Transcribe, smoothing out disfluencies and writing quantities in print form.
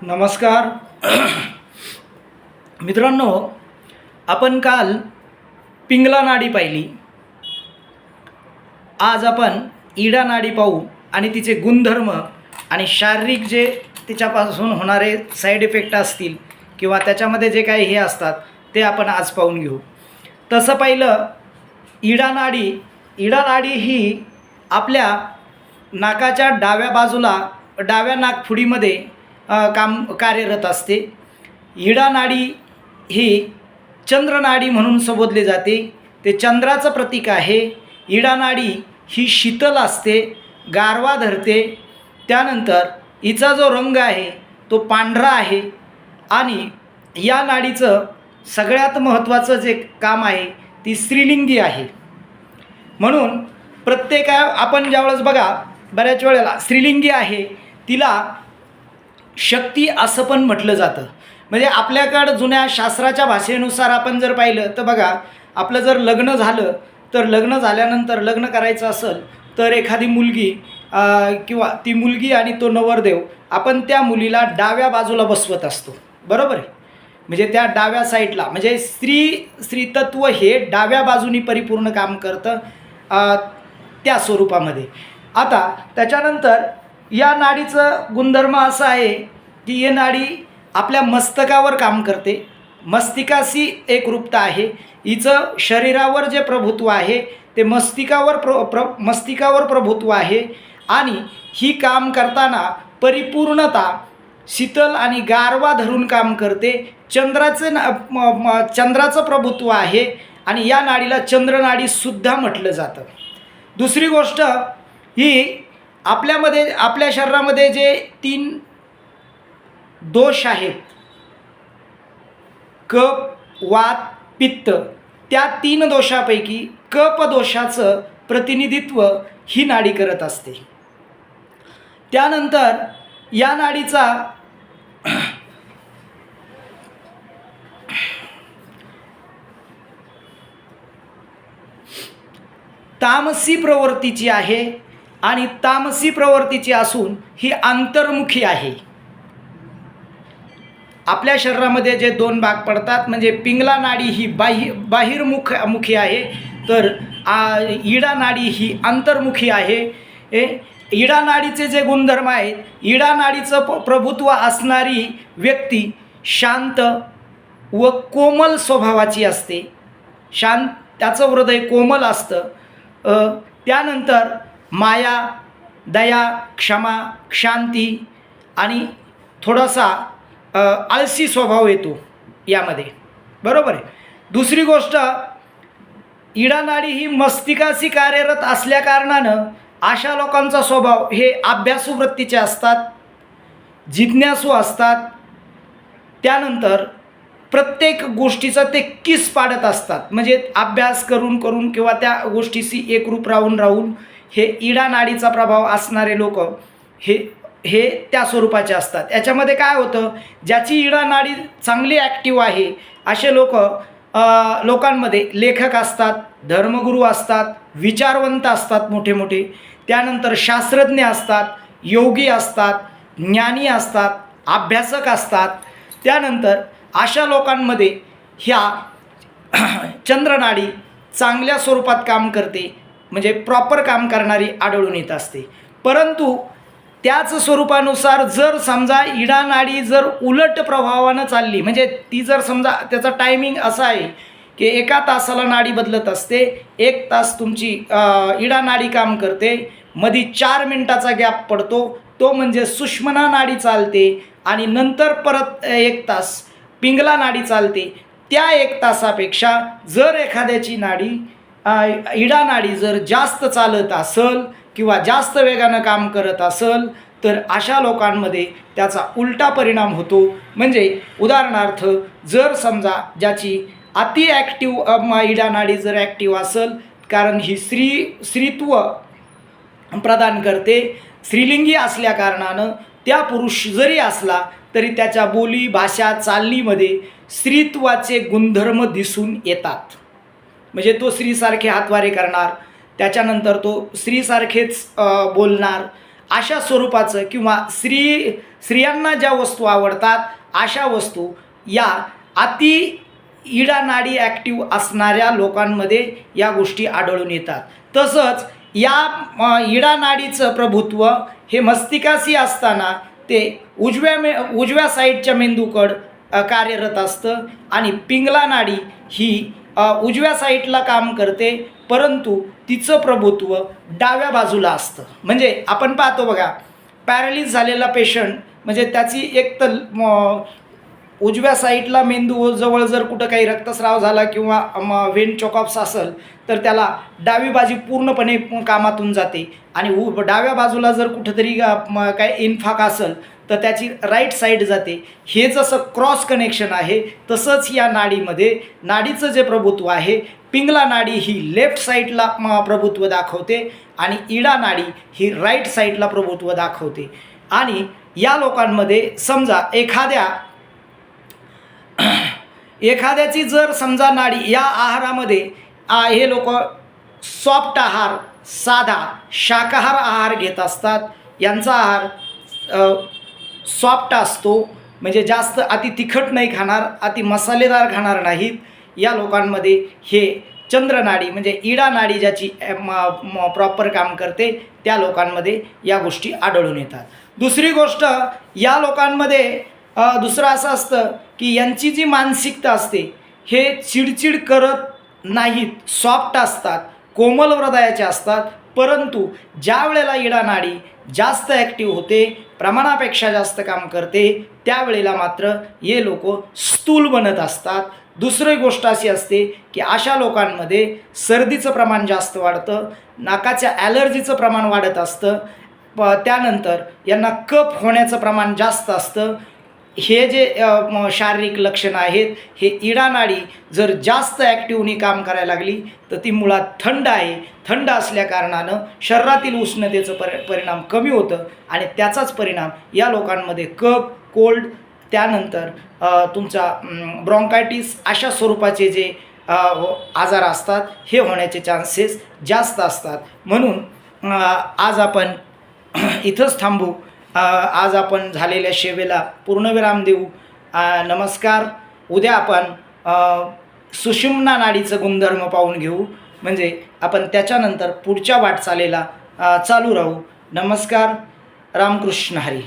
नमस्कार मित्रांनो, आपण काल पिंगला नाडी पाहिली. आज आपण इडा नाडी पाहू आणि तिचे गुणधर्म आणि शारीरिक जे तिच्यापासून होणारे साईड इफेक्ट असतील किंवा त्याच्यामध्ये जे काही हे असतात ते आपण आज पाहून घेऊ. तसं पाहिलं, इडा नाडी ही आपल्या नाकाच्या डाव्या बाजूला डाव्या नाकफुडीमध्ये कार्यरत असते. इडा नाडी ही चंद्रनाडी म्हणून संबोधली जाते. ते चंद्राचं प्रतीक आहे. इडा नाडी ही शीतल असते, गारवा धरते. त्यानंतर हिचा जो रंग आहे तो पांढरा आहे आणि या नाडीचं सगळ्यात महत्त्वाचं जे काम आहे ती स्त्रीलिंगी आहे. म्हणून आपण ज्यावेळेस बघा, बऱ्याच वेळेला स्त्रीलिंगी आहे तिला शक्ती असं पण म्हटलं जातं. म्हणजे आपल्याकडं जुन्या शास्त्राच्या भाषेनुसार आपण जर पाहिलं तर बघा, आपलं जर लग्न झालं तर लग्न झाल्यानंतर लग्न करायचं असेल तर एखादी मुलगी किंवा ती मुलगी आणि तो नवरदेव आपण त्या मुलीला डाव्या बाजूला बसवत असतो, बरोबर आहे. म्हणजे त्या डाव्या साईडला, म्हणजे स्त्रीतत्व हे डाव्या बाजूनी परिपूर्ण काम करतं त्या स्वरूपामध्ये. आता त्याच्यानंतर या नाडीचं गुणधर्म असा आहे की ही नाडी आपल्या मस्तकावर काम करते. मस्तिकाशी एकरूपता आहे. हिचं शरीरावर जे प्रभुत्व आहे ते मस्तिकावर प्रभुत्व आहे आणि ही काम करताना परिपूर्णता शीतल आणि गारवा धरून काम करते. चंद्राचं प्रभुत्व आहे आणि या नाडीला चंद्रनाडीसुद्धा म्हटलं जातं. दुसरी गोष्ट ही आपल्या शरीरामध्ये जे 3 दोष आहेत, कफ, वात, पित्त, त्या 3 दोषापैकी कफ दोषाचं प्रतिनिधित्व ही नाडी करत असते. त्यानंतर या नाडीचा तामसी प्रवृत्तीची आहे आणि तामसी प्रवृत्तीची असून ही अंतर्मुखी आहे. आपल्या शरीरामध्ये जे 2 भाग पडतात, म्हणजे पिंगला नाडी ही बाहिर्मुखी आहे तर इडा नाडी ही अंतर्मुखी आहे. इडा नाडीचे जे गुणधर्म आहेत, इडा नाडीचं प्रभुत्व असणारी व्यक्ती शांत व कोमल स्वभावाची असते. त्याचं हृदय कोमल असतं. त्यानंतर माया, दया, क्षमा, शांती आणि थोडासा आळसी स्वभाव येतो यामध्ये, बरोबर आहे. दुसरी गोष्ट, इडा नाडी ही मस्तिकाशी कार्यरत असल्याकारणानं अशा लोकांचा स्वभाव हे अभ्यासू वृत्तीचे असतात, जिज्ञासू असतात. त्यानंतर प्रत्येक गोष्टीचा ते किस पाडत असतात. म्हणजे अभ्यास करून किंवा त्या गोष्टीशी एकरूप राहून हे इडा नाडीचा प्रभाव असणारे लोक हे त्या स्वरूपाचे असतात. याच्यामध्ये काय होतं, ज्याची इडा नाडी चांगली ॲक्टिव्ह आहे असे लोकांमध्ये लेखक असतात, धर्मगुरू असतात, विचारवंत असतात मोठे. त्यानंतर शास्त्रज्ञ असतात, योगी असतात, ज्ञानी असतात, अभ्यासक असतात. त्यानंतर अशा लोकांमध्ये ह्या चंद्रनाडी चांगल्या स्वरूपात काम करते, म्हणजे प्रॉपर काम करणारी आढळून येत असते. परंतु त्याच स्वरूपानुसार जर समजा इडा नाडी जर उलट प्रभावानं चालली, म्हणजे ती जर समजा त्याचा टायमिंग असा आहे की 1 तासाला नाडी बदलत असते, 1 तास तुमची इडा नाडी काम करते, मध्ये 4 मिनिटाचा गॅप पडतो, तो म्हणजे सुषुम्ना नाडी चालते आणि नंतर परत 1 तास पिंगला नाडी चालते. त्या 1 तासापेक्षा जर एखाद्याची नाडी इडा नाडी जर जास्त चालत असेल किंवा जास्त वेगानं काम करत असेल तर अशा लोकांमध्ये त्याचा उलटा परिणाम होतो. म्हणजे उदाहरणार्थ, जर समजा ज्याची अति ॲक्टिव्ह इडा नाडी जर ॲक्टिव्ह असेल, कारण ही स्त्रीत्व प्रदान करते, स्त्रीलिंगी असल्या कारणानं त्या पुरुष जरी असला तरी त्याच्या बोली, भाषा, चालणीमध्ये स्त्रीत्वाचे गुणधर्म दिसून येतात. म्हणजे तो स्त्रीसारखे हातवारे करणार, त्याच्यानंतर तो स्त्रीसारखेच बोलणार अशा स्वरूपाचं किंवा स्त्रियांना ज्या वस्तू आवडतात अशा वस्तू या अति इडा नाडी ॲक्टिव्ह असणाऱ्या लोकांमध्ये या गोष्टी आढळून येतात. तसंच या इडा नाडीचं प्रभुत्व हे मस्तिकासी असताना ते उजव्या साईडच्या मेंदूकडं कार्यरत असतं आणि पिंगला नाडी ही उजव्या साईडला काम करते, परंतु तिचं प्रभुत्व डाव्या बाजूला असतं. म्हणजे आपण पाहतो बघा, पॅरालिस झालेला पेशंट म्हणजे त्याची एक तर उजव्या साईडला मेंदू जवळ जर कुठं काही रक्तस्राव झाला किंवा व्हेन चोकअप्स असेल तर त्याला डावी बाजू पूर्णपणे कामातून जाते आणि डाव्या बाजूला जर कुठंतरी काय इन्फाक असेल तर त्याची राईट साईड जाते. हे जसं क्रॉस कनेक्शन आहे तसंच या नाडीमध्ये नाडीचं जे प्रभुत्व आहे, पिंगला नाडी ही लेफ्ट साईडला प्रभुत्व दाखवते आणि इडा नाडी ही राईट साईडला प्रभुत्व दाखवते. आणि या लोकांमध्ये समजा एखाद्याची जर समजा नाडी या आहारामध्ये हे लोक सॉफ्ट आहार, साधा शाकाहार आहार घेत असतात. यांचा आहार सॉफ्ट असतो, म्हणजे जास्त अति तिखट नाही खाणार, अति मसालेदार खाणार नाहीत. या लोकांमध्ये हे चंद्रनाडी म्हणजे इडा नाडी ज्याची प्रॉपर काम करते त्या लोकांमध्ये या गोष्टी आढळून येतात. दुसरी गोष्ट या लोकांमध्ये दुसरं असं असतं की यांची जी मानसिकता असते हे चिडचिड करत नाहीत, सॉफ्ट असतात, कोमल हृदयाचे असतात. परंतु ज्या वेळेला इडा नाडी जास्त ॲक्टिव्ह होते, प्रमाणापेक्षा जास्त काम करते, त्यावेळेला मात्र हे लोक स्थूल बनत असतात. दुसरी गोष्ट अशी असते की अशा लोकांमध्ये सर्दीचं प्रमाण जास्त वाढतं, नाकाच्या ॲलर्जीचं प्रमाण वाढत असतं, त्यानंतर यांना कफ होण्याचं प्रमाण जास्त असतं. हे जे शारीरिक लक्षणं आहेत, हे इडा नाडी जर जास्त ॲक्टिव्हनी काम करायला लागली तर ती मुळात थंड आहे. थंड असल्याकारणानं शरीरातील उष्णतेचं परिणाम कमी होतं आणि त्याचाच परिणाम या लोकांमध्ये कफ, कोल्ड, त्यानंतर तुमचा ब्रॉन्कायटिस अशा स्वरूपाचे जे आजार असतात हे होण्याचे चान्सेस जास्त असतात. म्हणून आज आपण इथंच थांबू. आज आपण झालेल्या सेवेला पूर्णविराम देऊ. नमस्कार. उद्या आपण सुषुम्ना नाडीचं गुणधर्म पाहून घेऊ, म्हणजे आपण त्याच्यानंतर पुढच्या वाटचालीला चालू राहू. नमस्कार. रामकृष्ण हरी.